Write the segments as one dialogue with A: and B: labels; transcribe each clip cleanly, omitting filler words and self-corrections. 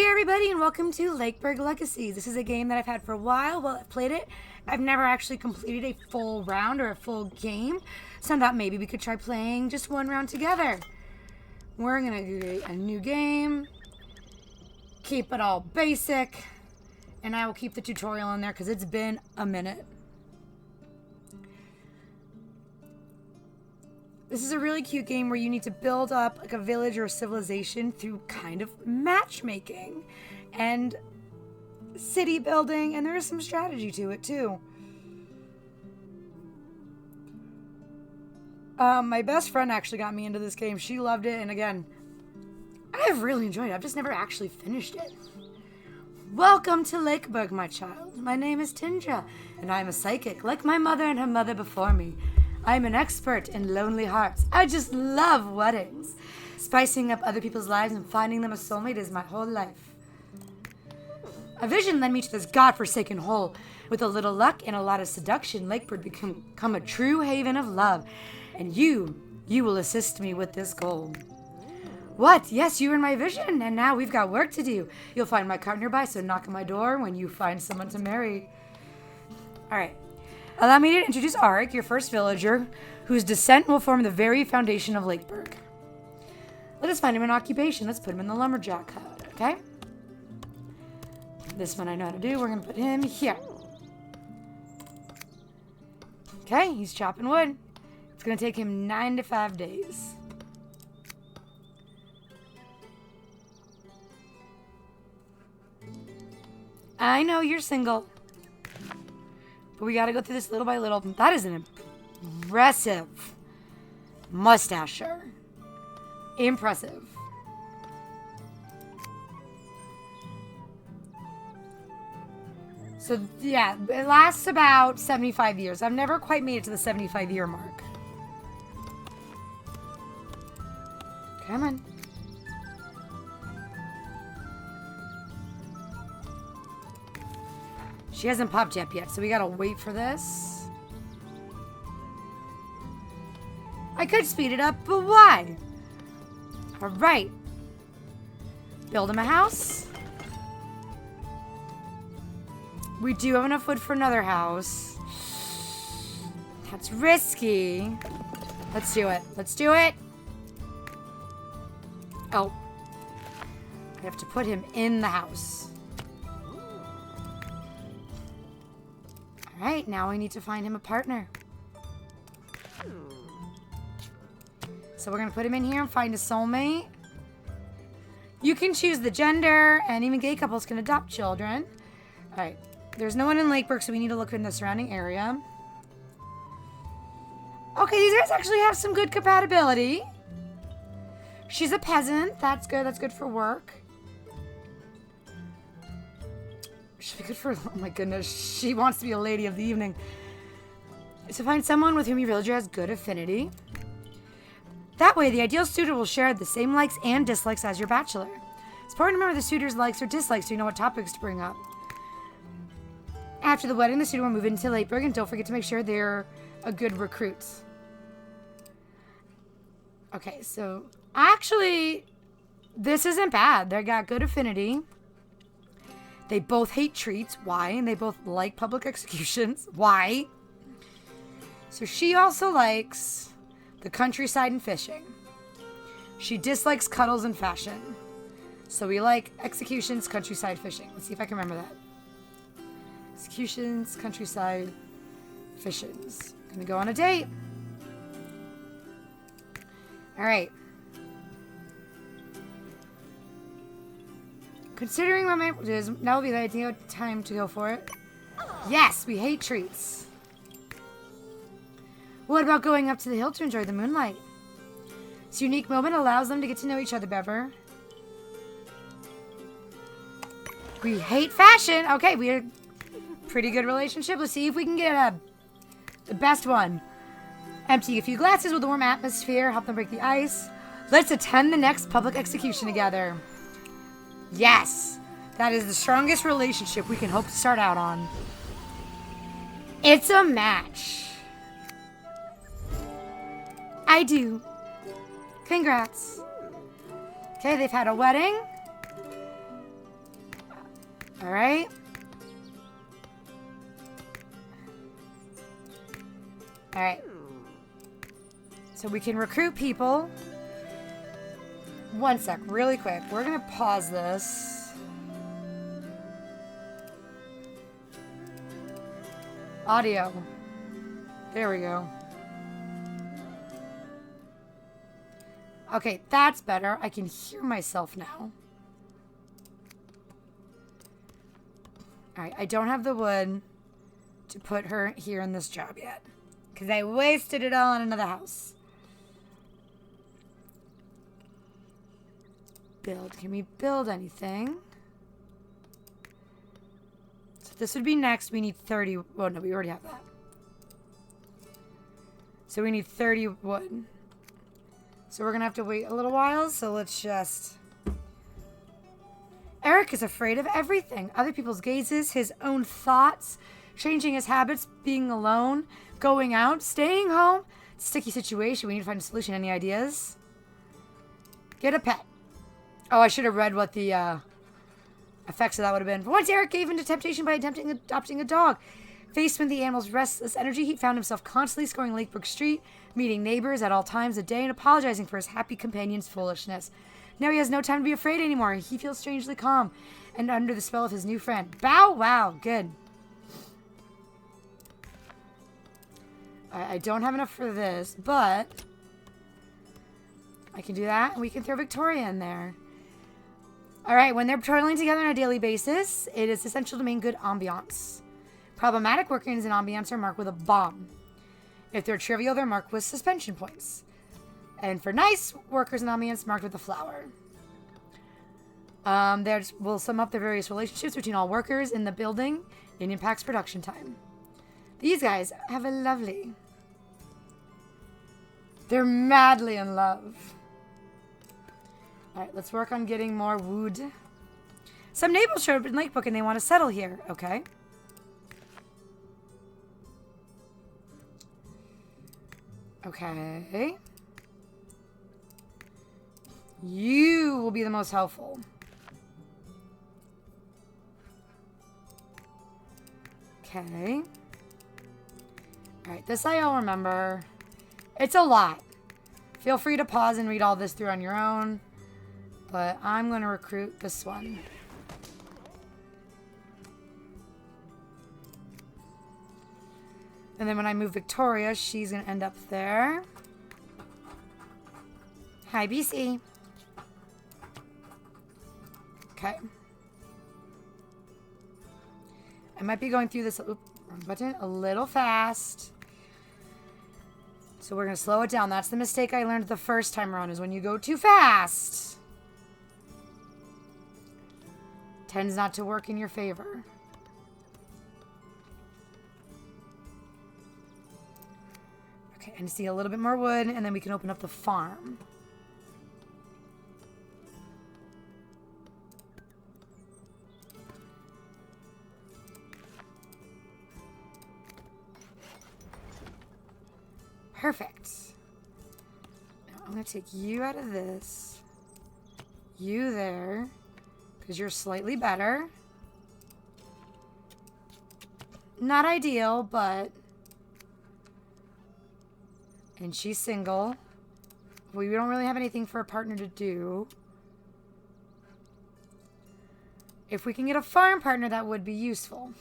A: there, everybody, and welcome to Lakeburg Legacies. This is a game that I've had for a while. Well, I've played it. I've never actually completed a full round or a full game, so I thought maybe we could try playing just one round together. We're going to do a new game, keep it all basic, and I will keep the tutorial in there because it's been a minute. This is a really cute game where you need to build up like a village or a civilization through kind of matchmaking and city building, and there is some strategy to it too. My best friend actually got me into this game. She loved it, and again, I've really enjoyed it. I've just never actually finished it. Welcome to Lakeburg, my child. My name is Tindra, and I'm a psychic, like my mother and her mother before me. I'm an expert in lonely hearts. I just love weddings. Spicing up other people's lives and finding them a soulmate is my whole life. A vision led me to this godforsaken hole. With a little luck and a lot of seduction, Lakeburg become a true haven of love. And you will assist me with this goal. What? Yes, you were in my vision, and now we've got work to do. You'll find my cart nearby, so knock on my door when you find someone to marry. All right. Allow me to introduce Arik, your first villager, whose descent will form the very foundation of Lakeburg. Let us find him an occupation. Let's put him in the lumberjack hut, okay? This one I know how to do. We're going to put him here. Okay, he's chopping wood. It's going to take him 9 to 5 days. I know you're single. But we gotta go through this little by little. That is an impressive mustacher. Impressive. So, yeah, it lasts about 75 years. I've never quite made it to the 75-year mark. Come on. She hasn't popped up yet, so we gotta wait for this. I could speed it up, but why? Alright. Build him a house. We do have enough wood for another house. That's risky. Let's do it. Let's do it. Oh. I have to put him in the house. Alright, now we need to find him a partner. So we're going to put him in here and find a soulmate. You can choose the gender, and even gay couples can adopt children. Alright, there's no one in Lakeburg, so we need to look in the surrounding area. Okay, these guys actually have some good compatibility. She's a peasant. That's good. That's good for work. Should be good for, oh my goodness, she wants to be a lady of the evening. So find someone with whom your villager has good affinity. That way, the ideal suitor will share the same likes and dislikes as your bachelor. It's important to remember the suitor's likes or dislikes so you know what topics to bring up. After the wedding, the suitor will move into Lakeburg, and don't forget to make sure they're a good recruit. Okay, so actually, this isn't bad. They got good affinity. They both hate treats. Why? And they both like public executions. Why? So she also likes the countryside and fishing. She dislikes cuddles and fashion. So we like executions, countryside, fishing. Let's see if I can remember that. Executions, countryside, fissions. Gonna go on a date. All right. Considering what my is, now will be the ideal time to go for it. Yes, we hate treats. What about going up to the hill to enjoy the moonlight? This unique moment allows them to get to know each other better. We hate fashion. Okay, we're pretty good relationship. Let's see if we can get the best one. Empty a few glasses with a warm atmosphere. Help them break the ice. Let's attend the next public execution together. Yes, that is the strongest relationship we can hope to start out on. It's a match. I do. Congrats. Okay, they've had a wedding. All right. All right. So we can recruit people. One sec, really quick. We're going to pause this. Audio. There we go. Okay, that's better. I can hear myself now. Alright, I don't have the wood to put her here in this job yet. Because I wasted it all on another house. Build. Can we build anything? So this would be next. We need 30. Oh, no, we already have that. So we need 30 wood. So we're going to have to wait a little while. So let's just... Eric is afraid of everything. Other people's gazes, his own thoughts, changing his habits, being alone, going out, staying home. Sticky situation. We need to find a solution. Any ideas? Get a pet. Oh, I should have read what the effects of that would have been. For once, Eric gave in to temptation by adopting a dog. Faced with the animal's restless energy, he found himself constantly scouring Lakeburg Street, meeting neighbors at all times of day, and apologizing for his happy companion's foolishness. Now he has no time to be afraid anymore. He feels strangely calm and under the spell of his new friend. Bow wow. Good. I don't have enough for this, but I can do that, and we can throw Victoria in there. All right, when they're patrolling together on a daily basis, it is essential to maintain good ambiance. Problematic workers in ambiance are marked with a bomb. If they're trivial, they're marked with suspension points. And for nice workers in ambiance, marked with a flower. We'll sum up the various relationships between all workers in the building. It impacts production time. These guys have a lovely... They're madly in love. Alright, let's work on getting more wood. Some neighbors showed up in Lakeburg and they want to settle here. Okay. Okay. You will be the most helpful. Okay. Alright, this I'll remember. It's a lot. Feel free to pause and read all this through on your own. But I'm going to recruit this one. And then when I move Victoria, she's going to end up there. Hi, BC. Okay. I might be going through this button a little fast. So we're going to slow it down. That's the mistake I learned the first time around, is when you go too fast. Tends not to work in your favor. Okay, I just need a little bit more wood, and then we can open up the farm. Perfect. Now I'm going to take you out of this. You there. Because you're slightly better. Not ideal, but... And she's single. We don't really have anything for a partner to do. If we can get a farm partner, that would be useful.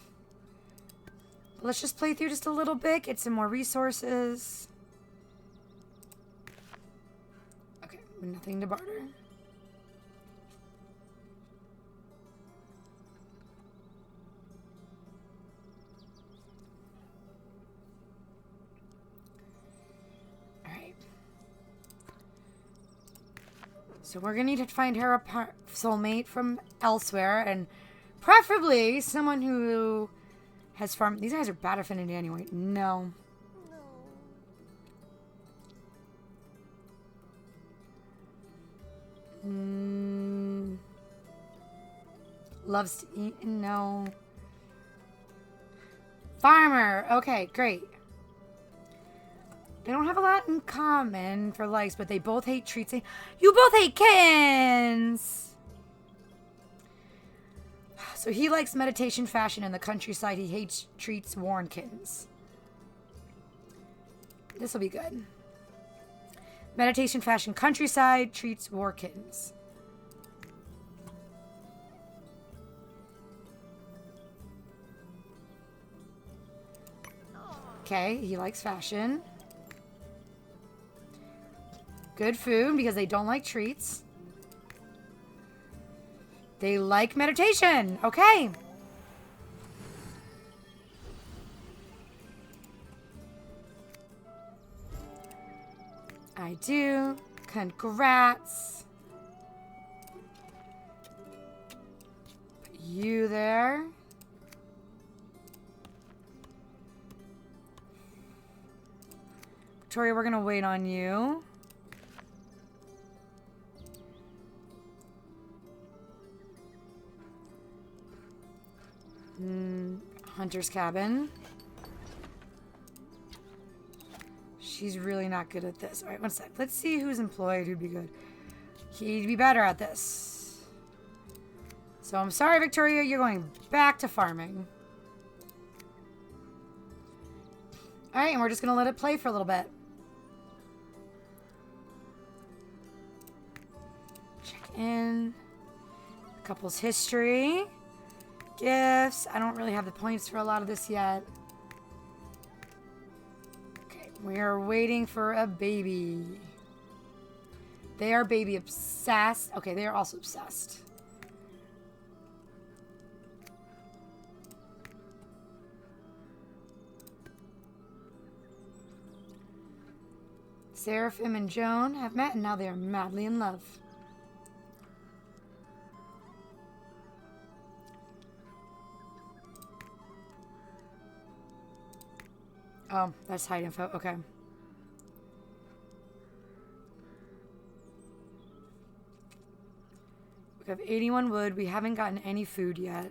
A: But let's just play through just a little bit. Get some more resources. Okay, nothing to barter. So we're going to need to find her a soulmate from elsewhere, and preferably someone who has farmed. These guys are bad affinity anyway. No. Loves to eat. No. Farmer. Okay, great. They don't have a lot in common for likes, but they both hate treats. You both hate kittens! So he likes meditation, fashion, and the countryside. He hates treats, Warnkins. This will be good. Meditation, fashion, countryside, treats, Warkins. Okay, he likes fashion. Good food because they don't like treats. They like meditation. Okay. I do. Congrats. Put you there. Victoria, we're going to wait on you. Hunter's cabin. She's really not good at this. All right, one sec. Let's see who's employed who'd be good. He'd be better at this. So I'm sorry, Victoria. You're going back to farming. All right, and we're just going to let it play for a little bit. Check in. Couple's history. Gifts. I don't really have the points for a lot of this yet. Okay, we are waiting for a baby. They are baby obsessed. Okay, they are also obsessed. Seraphim and Joan have met and now they are madly in love. Oh, that's hide info. Okay. We have 81 wood. We haven't gotten any food yet.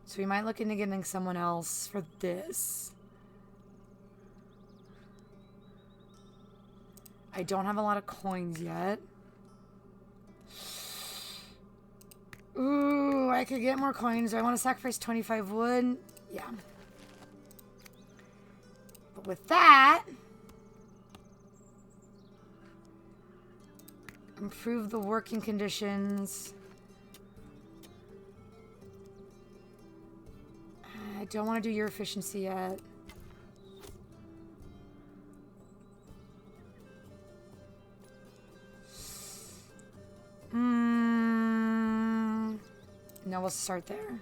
A: So we might look into getting someone else for this. I don't have a lot of coins yet. Ooh, I could get more coins. Do I want to sacrifice 25 wood? Yeah. But with that, improve the working conditions. I don't want to do your efficiency yet. No, we'll start there.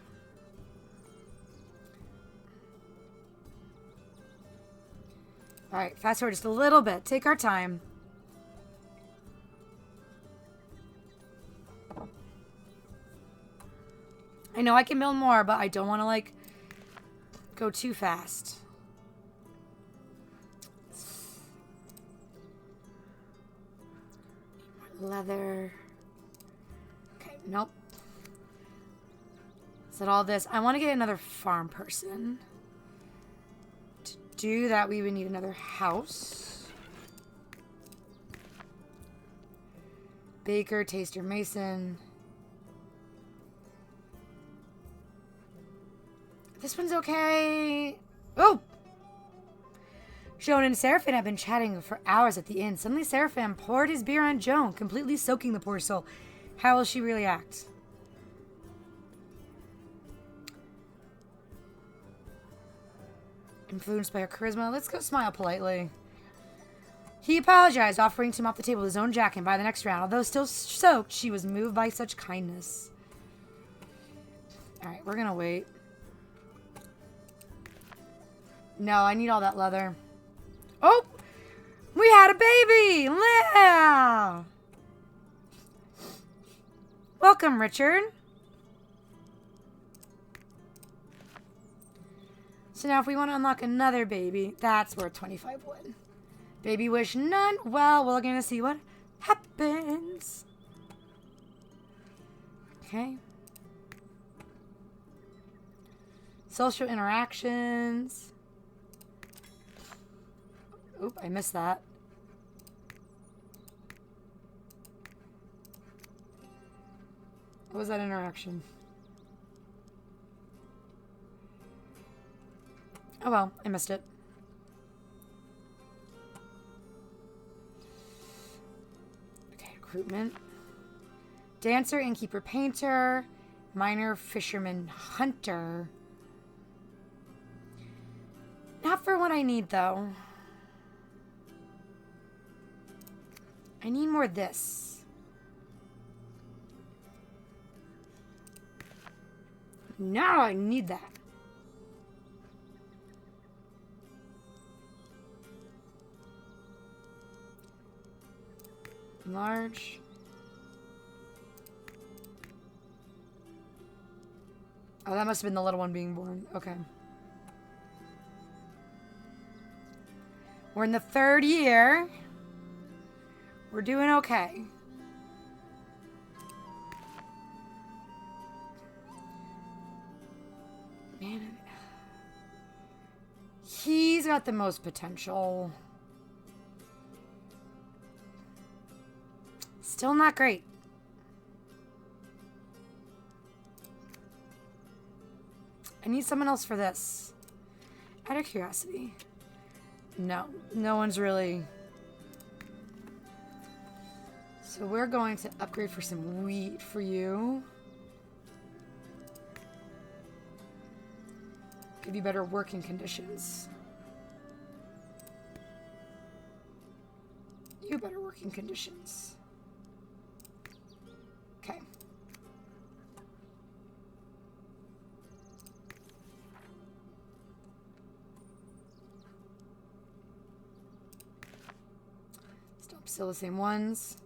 A: Alright, fast forward just a little bit. Take our time. I know I can build more, but I don't want to, like, go too fast. Leather. Okay, nope. Is that all this? I want to get another farm person. To do that, we would need another house. Baker, taster, mason. This one's okay. Oh! Joan and Seraphim have been chatting for hours at the inn. Suddenly, Seraphim poured his beer on Joan, completely soaking the poor soul. How will she really act? Influenced by her charisma, let's go smile politely. He apologized, offering to mop the table with his own jacket by the next round. Although still soaked, she was moved by such kindness. Alright, we're gonna wait. No, I need all that leather. Oh! We had a baby! Yeah! Welcome, Richard. So now if we want to unlock another baby, that's worth 25 wood. Baby wish none. Well, we're going to see what happens. Okay. Social interactions. Oop, I missed that. What was that interaction? Oh well, I missed it. Okay, recruitment. Dancer, innkeeper, painter, miner, fisherman, hunter. Not for what I need, though. I need more of this. No, I need that. Large. Oh, that must have been the little one being born. Okay. We're in the 3rd year. We're doing okay. Man, he's got the most potential. Still not great. I need someone else for this. Out of curiosity. No, no one's really. So we're going to upgrade for some wheat for you. Give you better working conditions. You better working conditions. Okay. Still the same ones.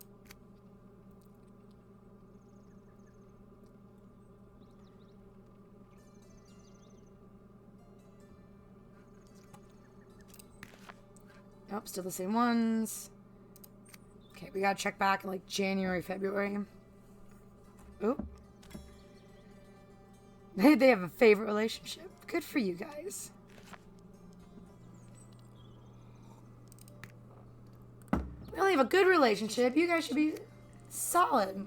A: Nope, still the same ones. Okay, we gotta check back in like January, February. Oop. They have a favorite relationship. Good for you guys. We only have a good relationship. You guys should be solid.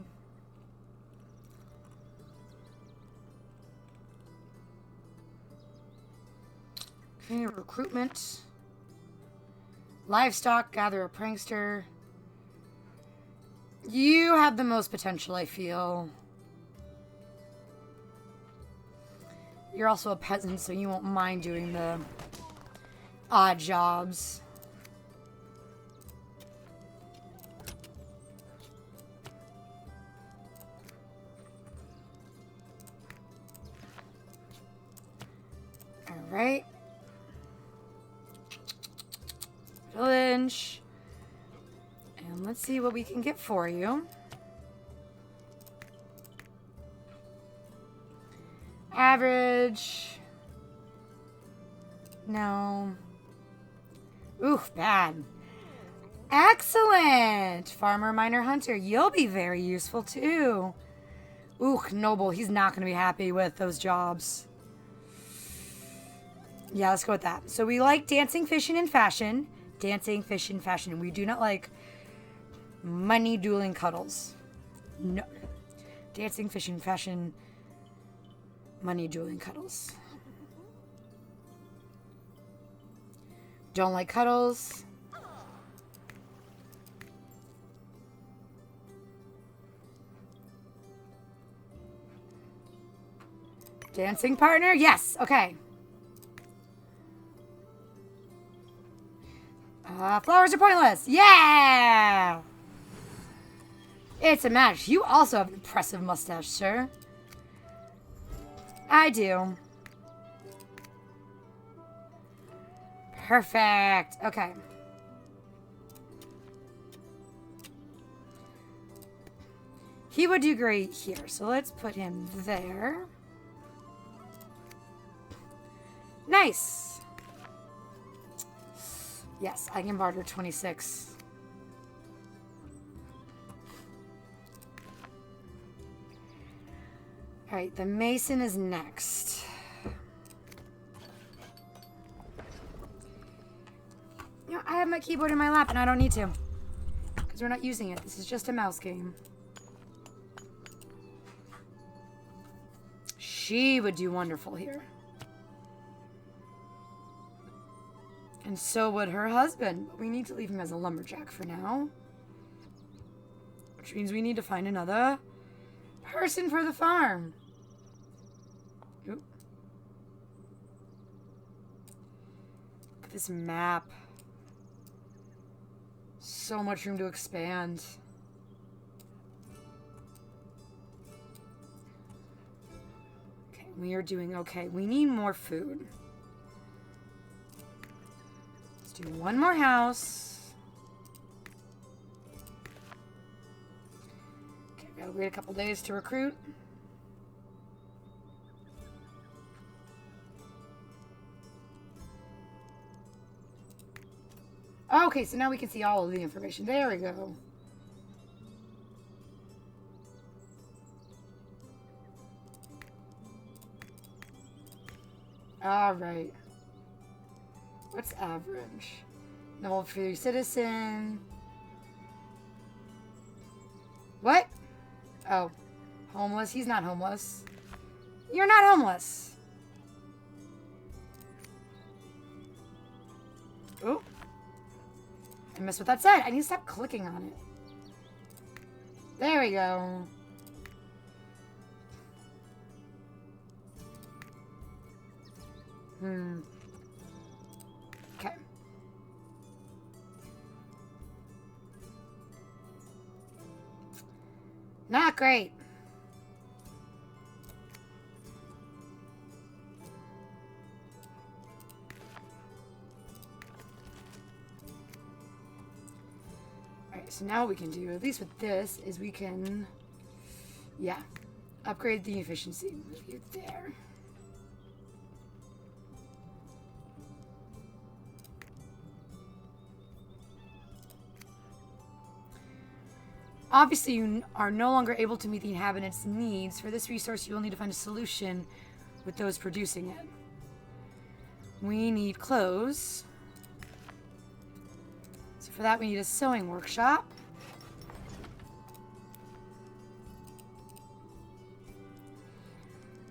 A: Okay, recruitment. Livestock, gatherer, prankster. You have the most potential, I feel. You're also a peasant, so you won't mind doing the odd jobs. Alright. Village. And let's see what we can get for you. Average. No. Oof, bad. Excellent! Farmer, miner, hunter. You'll be very useful too. Ooh, noble. He's not going to be happy with those jobs. Yeah, let's go with that. So we like dancing, fishing, and fashion. Dancing, fishing, fashion. We do not like money, dueling, cuddles. No. Dancing, fishing, fashion, money, dueling, cuddles. Don't like cuddles. Dancing partner? Yes. Okay. Flowers are pointless. Yeah! It's a match. You also have an impressive mustache, sir. I do. Perfect. Okay. He would do great here, so let's put him there. Nice. Yes, I can barter 26. Alright, the mason is next. You know, I have my keyboard in my lap and I don't need to. Because we're not using it. This is just a mouse game. She would do wonderful here. And so would her husband. We need to leave him as a lumberjack for now. Which means we need to find another person for the farm. Oop. Look at this map. So much room to expand. Okay, we are doing okay. We need more food. Let's do one more house. Okay, gotta wait a couple days to recruit. Okay, so now we can see all of the information. There we go. Alright. What's average? Level 3 citizen. What? Oh. Homeless? He's not homeless. You're not homeless. Oh. I missed what that said. I need to stop clicking on it. There we go. Okay. Not great. So now what we can do, at least with this, is we can, yeah, upgrade the efficiency. Move you there. Obviously, you are no longer able to meet the inhabitants' needs. For this resource, you will need to find a solution with those producing it. We need clothes. For that, we need a sewing workshop.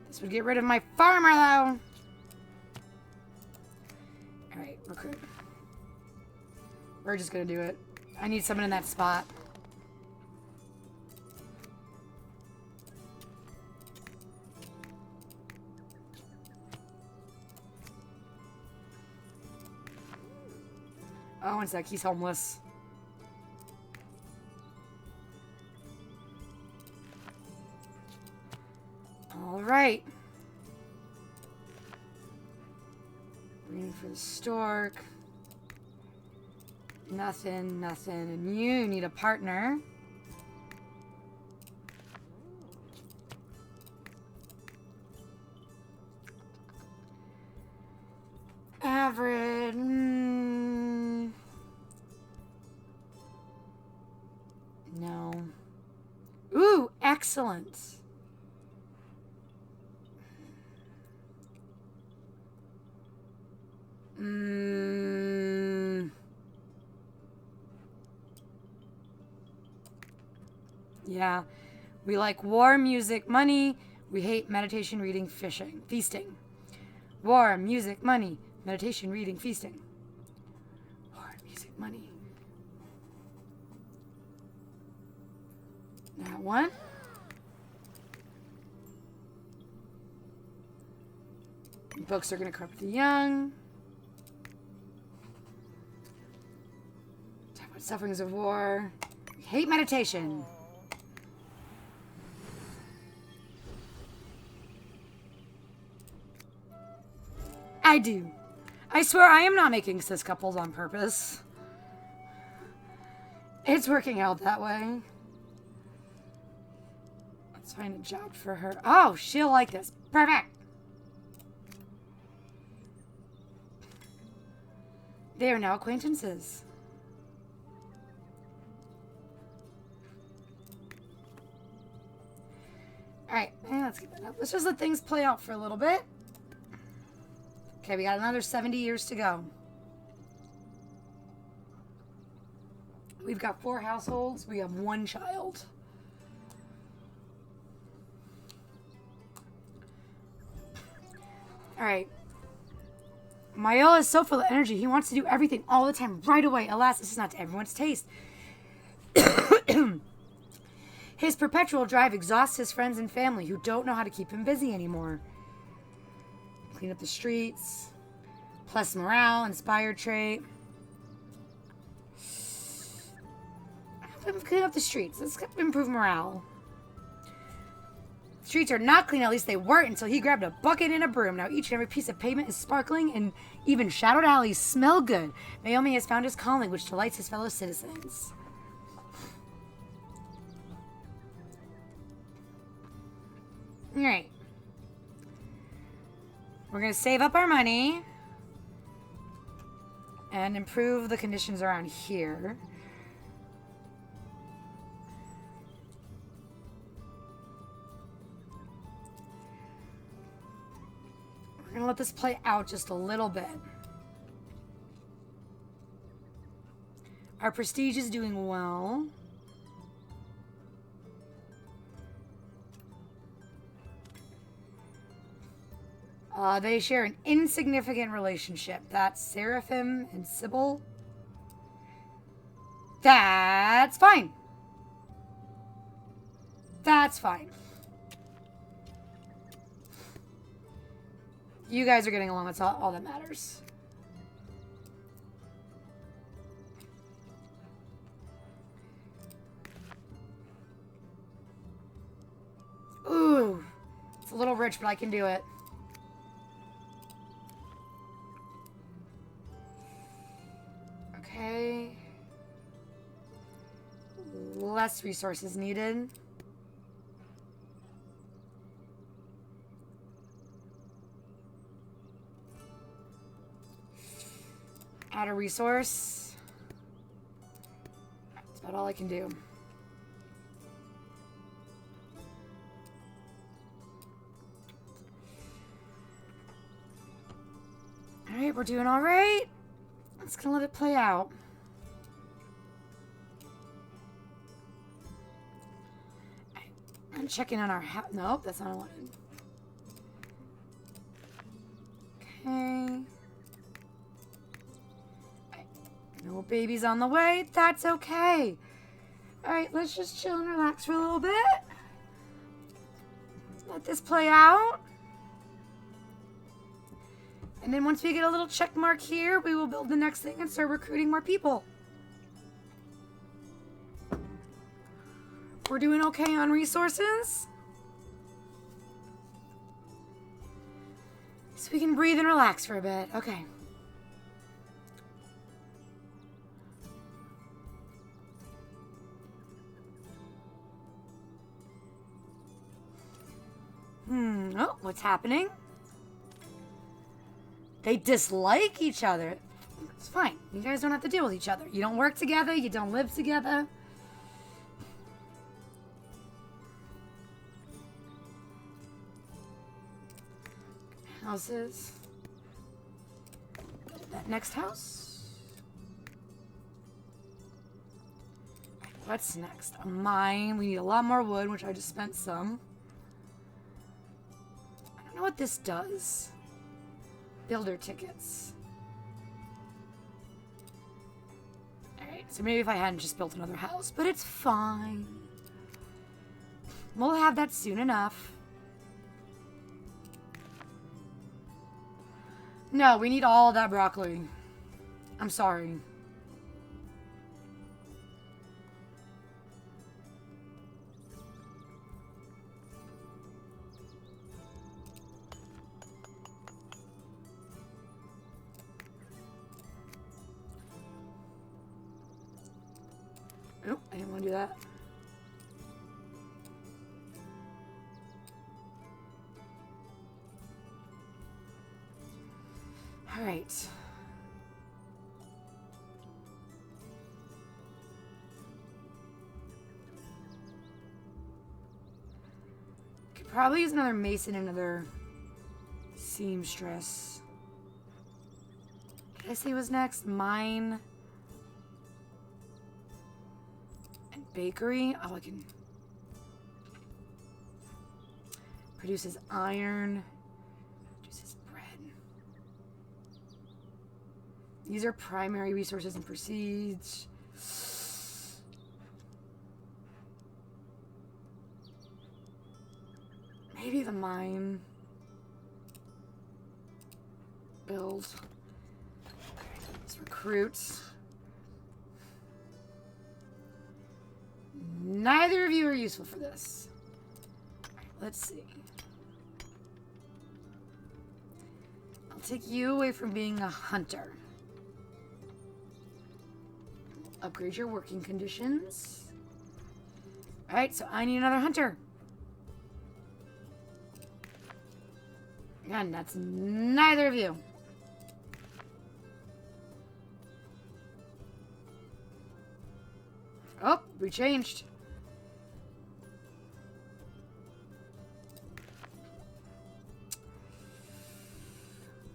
A: This would get rid of my farmer, though. Alright, recruit. We're just gonna do it. I need someone in that spot. Oh, one sec. He's homeless. All right. Waiting for the stork. Nothing, nothing. And you need a partner. Average. No. Ooh, excellent. Yeah. We like war, music, money. We hate meditation, reading, fishing, feasting. War, music, money, meditation, reading, feasting. War, music, money. That one. Books are going to corrupt the young. Talk about sufferings of war. We hate meditation. I do. I swear I am not making cis couples on purpose. It's working out that way. Let's find a job for her. Oh, she'll like this. Perfect. They are now acquaintances. Alright, let's get that up. Let's just let things play out for a little bit. Okay, we got another 70 years to go. We've got 4 households. We have 1 child. Alright. Mayola is so full of energy. He wants to do everything all the time, right away. Alas, this is not to everyone's taste. His perpetual drive exhausts his friends and family who don't know how to keep him busy anymore. Clean up the streets. Plus morale, inspired trait. Clean up the streets. Let's improve morale. Streets are not clean, at least they weren't until he grabbed a bucket and a broom. Now each and every piece of pavement is sparkling and even shadowed alleys smell good. Naomi has found his calling, which delights his fellow citizens. Alright. We're going to save up our money and improve the conditions around here. We're going to let this play out just a little bit. Our prestige is doing well. They share an insignificant relationship. That's Seraphim and Sybil. That's fine. That's fine. You guys are getting along. That's all that matters. Ooh. It's a little rich, but I can do it. Okay. Less resources needed. Add a resource. That's about all I can do. Alright, we're doing alright. Just gonna let it play out. I'm checking on our house. Nope, that's not what I wanted. Okay. No babies on the way. That's okay. Alright, let's just chill and relax for a little bit. Let this play out. And then once we get a little check mark here, we will build the next thing and start recruiting more people. We're doing okay on resources. So we can breathe and relax for a bit. Okay. Oh, what's happening? They dislike each other. It's fine. You guys don't have to deal with each other. You don't work together. You don't live together. Houses. That next house. What's next? A mine. We need a lot more wood, which I just spent some. I don't know what this does. Builder tickets. Alright, so maybe if I hadn't just built another house, but it's fine. We'll have that soon enough. No, we need all of that broccoli. I'm sorry. Nope, I didn't want to do that. All right. Could probably use another mason and another seamstress. Did I say was next? Mine. Bakery. Oh, I can. Produces iron. Produces bread. These are primary resources and proceeds. Maybe the mine. Build. Let's recruit. Neither of you are useful for this. Let's see. I'll take you away from being a hunter. Upgrade your working conditions. Alright, so I need another hunter. And that's neither of you. Oh, we changed.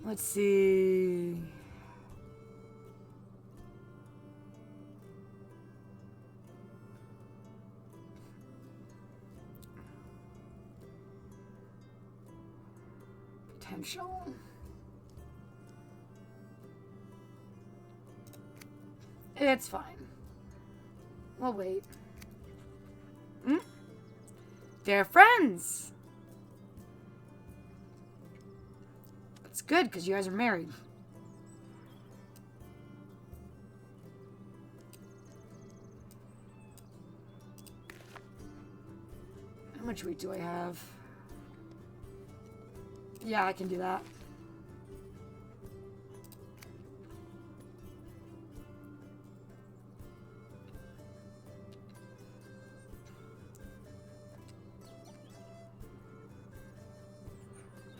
A: Let's see. Potential. It's fine. We'll wait. They're friends. It's good because you guys are married. How much wheat do I have? Yeah, I can do that.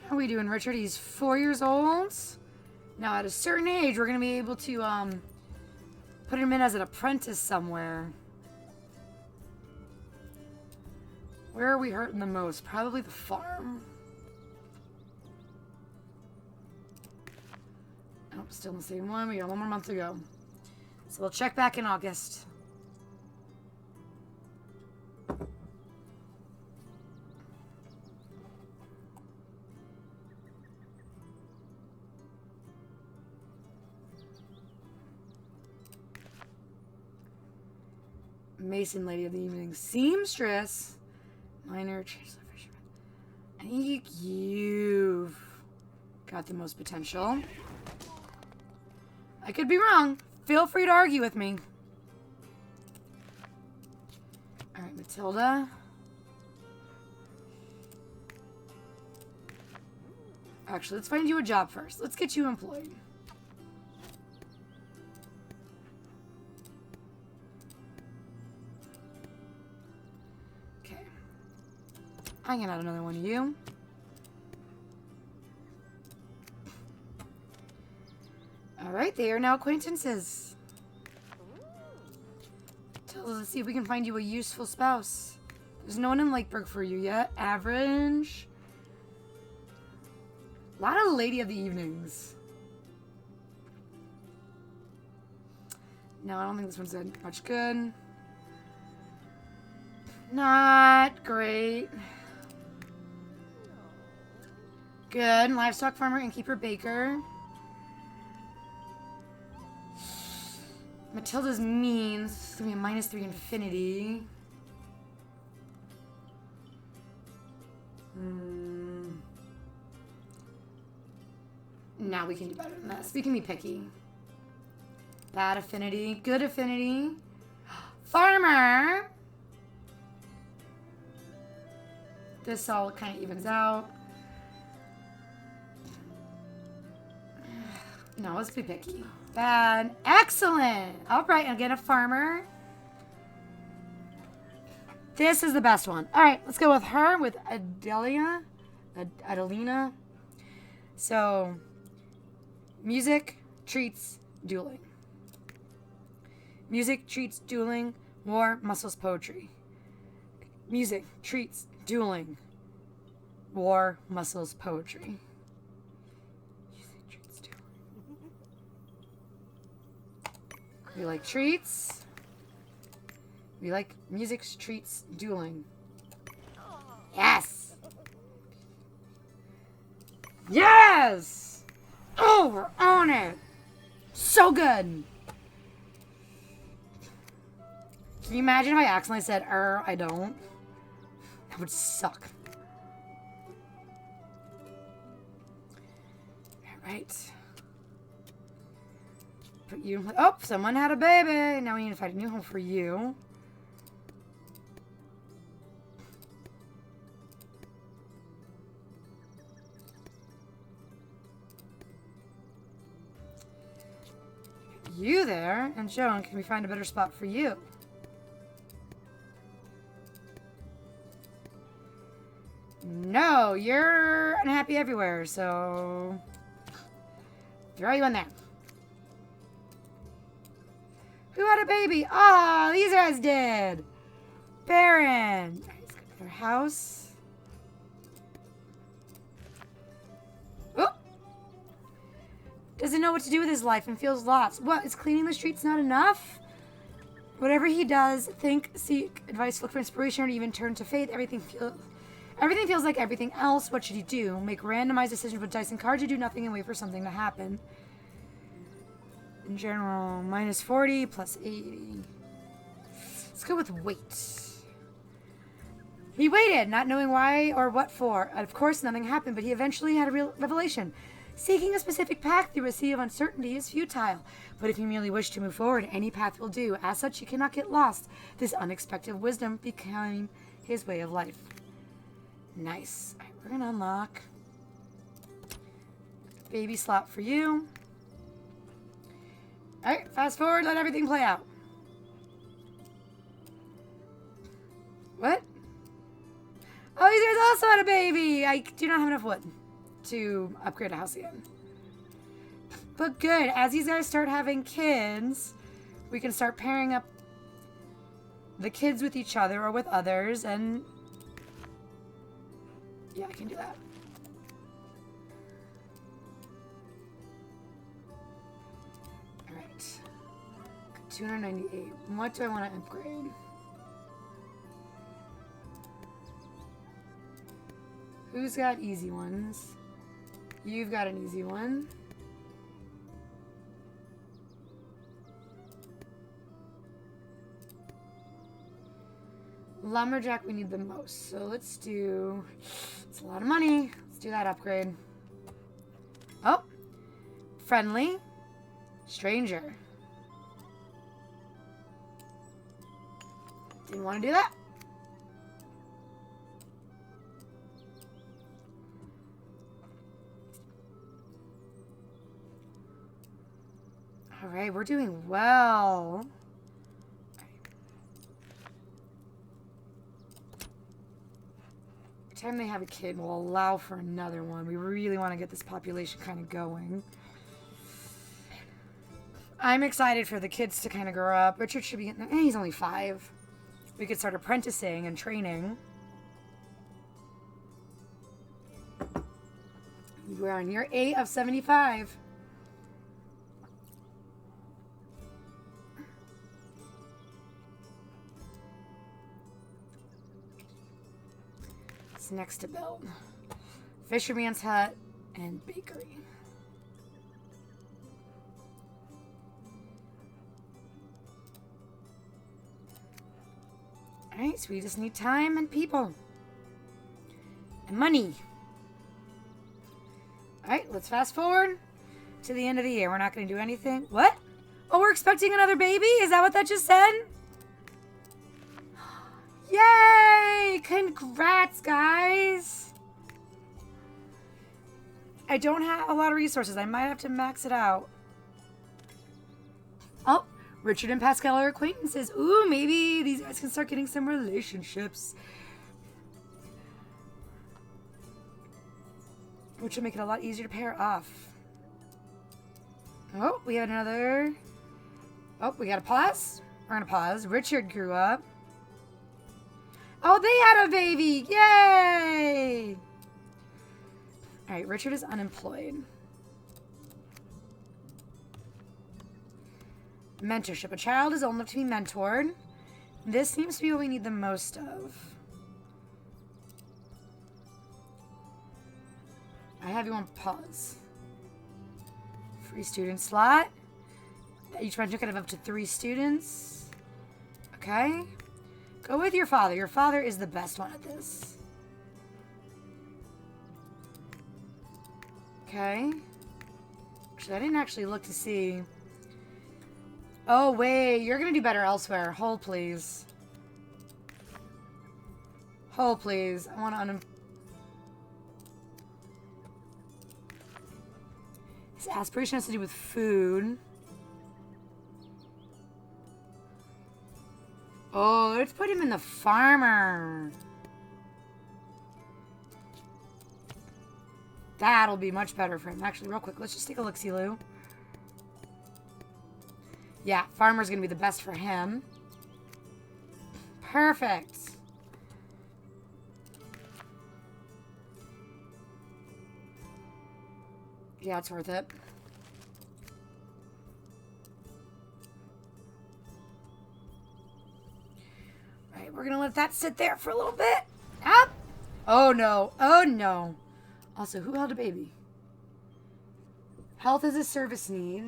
A: How are we doing, Richard? He's 4 years old. Now, at a certain age, we're going to be able to put him in as an apprentice somewhere. Where are we hurting the most? Probably the farm. Oh, still in the same one. We got 1 more month to go. So we'll check back in August. Mason Lady of the Evening. Seamstress. Miner. Chancellor Fisherman. I think you've got the most potential. I could be wrong. Feel free to argue with me. Alright, Matilda. Actually, let's find you a job first. Let's get you employed. Okay. I'm gonna add another one of you. Alright, they are now acquaintances. Let's see if we can find you a useful spouse. There's no one in Lakeburg for you yet. Average. A lot of Lady of the Evenings. No, I don't think this one's much good. Not great. Good. Livestock farmer, innkeeper, baker. Matilda's means. It's going to be a -3 infinity. Now we can do better than this. We can be picky. Bad affinity. Good affinity. Farmer. This all kind of evens out. No, let's be picky. Bad. Excellent. All right, I'll get a farmer. This is the best one. All right, let's go with her, with Adelia. Adelina. So, music, treats, dueling. Music, treats, dueling, war, muscles, poetry. Music, treats, dueling, war, muscles, poetry. Music, treats, dueling. We like treats. We like music, treats, dueling. Yes! Yes! Oh, we're on it! So good. Can you imagine if I accidentally said, I don't? That would suck. Alright. Put you... Oh, someone had a baby. Now we need to find a new home for you. You there. And Joan, can we find a better spot for you? No, you're unhappy everywhere, so throw you in there. Who had a baby? Oh, these guys did. Baron. Let's go to their house. Oh. Doesn't know what to do with his life and feels lost. What, is cleaning the streets not enough? Whatever he does, think, seek advice, look for inspiration, or even turn to faith. Everything feels like everything else. What should he do? Make randomized decisions with dice and cards, or do nothing and wait for something to happen? In general, minus 40, plus 80. Let's go with wait. He waited, not knowing why or what for. Of course, nothing happened, but he eventually had a real revelation. Seeking a specific path through a sea of uncertainty is futile. But if you merely wish to move forward, any path will do. As such, you cannot get lost. This unexpected wisdom became his way of life. Nice. All right, we're going to unlock baby slot for you. All right, fast forward, let everything play out. What? Oh, these guys also had a baby. I do not have enough wood to upgrade a house again. But good, as these guys start having kids, we can start pairing up the kids with each other or with others, and yeah, I can do that. Alright. 298. What do I want to upgrade? Who's got easy ones? You've got an easy one. Lumberjack we need the most. So let's do... It's a lot of money. Let's do that upgrade. Oh. Friendly. Stranger. Didn't want to do that. Alright, we're doing well. Every time they have a kid, we'll allow for another one. We really want to get this population kind of going. I'm excited for the kids to kind of grow up. Richard should be getting... he's only 5. We could start apprenticing and training. We're on year 8 of 75. What's next to build? Fisherman's hut and bakery. Alright, so we just need time and people. And money. Alright, let's fast forward to the end of the year. We're not going to do anything. What? Oh, we're expecting another baby? Is that what that just said? Yay! Congrats, guys! I don't have a lot of resources. I might have to max it out. Oh, Richard and Pascal are acquaintances. Ooh, maybe these guys can start getting some relationships. Which will make it a lot easier to pair off. Oh, we have another... Oh, we gotta pause. We're gonna pause. Richard grew up. Oh, they had a baby! Yay! Alright, Richard is unemployed. Mentorship. A child is old enough to be mentored. This seems to be what we need the most of. I have you on pause. Free student slot. Each branch can have up to 3 students. Okay. Go with your father. Your father is the best one at this. Okay. Actually, I didn't actually look to see. Oh, wait. You're going to do better elsewhere. Hold, please. Hold, please. I want to His aspiration has to do with food. Oh, let's put him in the farmer. That'll be much better for him. Actually, real quick, let's just take a look-see, Lou. Yeah, farmer's going to be the best for him. Perfect. Yeah, it's worth it. Right, we're going to let that sit there for a little bit. Up. Oh, no. Oh, no. Also, who held a baby? Health is a service need.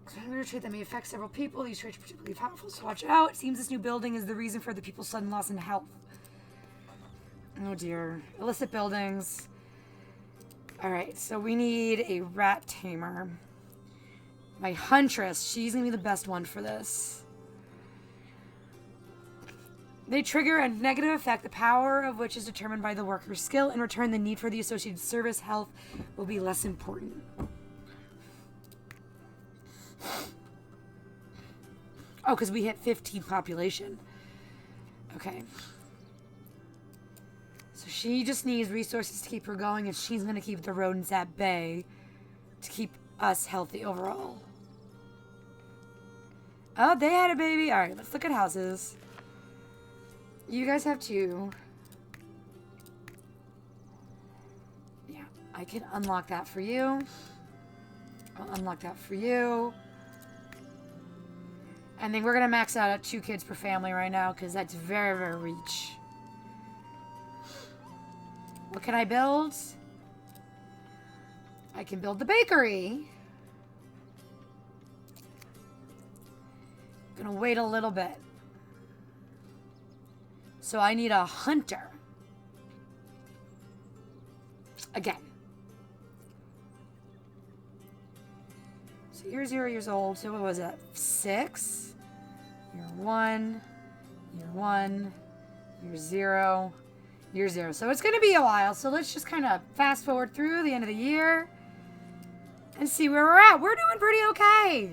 A: A trait that may affect several people. These traits are particularly powerful, so watch out. It seems this new building is the reason for the people's sudden loss in health. Oh, dear. Illicit buildings. Alright, so we need a rat tamer. My huntress. She's going to be the best one for this. They trigger a negative effect, the power of which is determined by the worker's skill. In return, the need for the associated service health will be less important. Oh, because we hit 15 population. Okay. So she just needs resources to keep her going, and she's going to keep the rodents at bay to keep us healthy overall. Oh, they had a baby. All right, let's look at houses. You guys have 2. Yeah, I can unlock that for you. I'll unlock that for you. And then we're going to max out at 2 kids per family right now because that's very, very reach. What can I build? I can build the bakery. I'm going to wait a little bit. So I need a hunter. Again. So you're 0 years old. So what was that? 6. You're 1. You're 1. You're 0. You're 0. So it's going to be a while. So let's just kind of fast forward through the end of the year and see where we're at. We're doing pretty okay.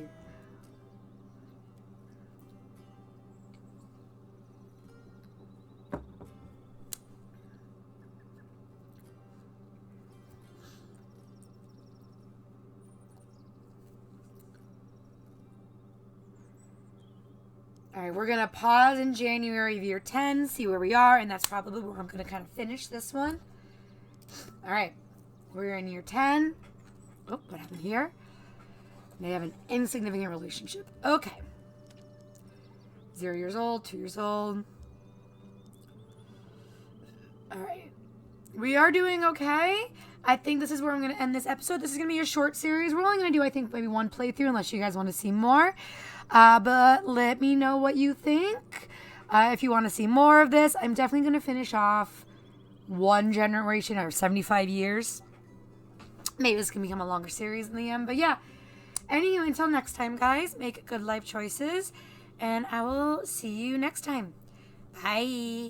A: All right, we're going to pause in January of year 10, see where we are, and that's probably where I'm going to kind of finish this one. All right, we're in year 10. Oh, what happened here? They have an insignificant relationship. Okay. 0 years old, 2 years old. All right. We are doing okay. I think this is where I'm going to end this episode. This is going to be a short series. We're only going to do, I think, maybe 1 playthrough unless you guys want to see more. But let me know what you think. If you want to see more of this, I'm definitely going to finish off 1 generation or 75 years. Maybe this can become a longer series in the end. But yeah. Anyway, until next time, guys, make good life choices. And I will see you next time. Bye.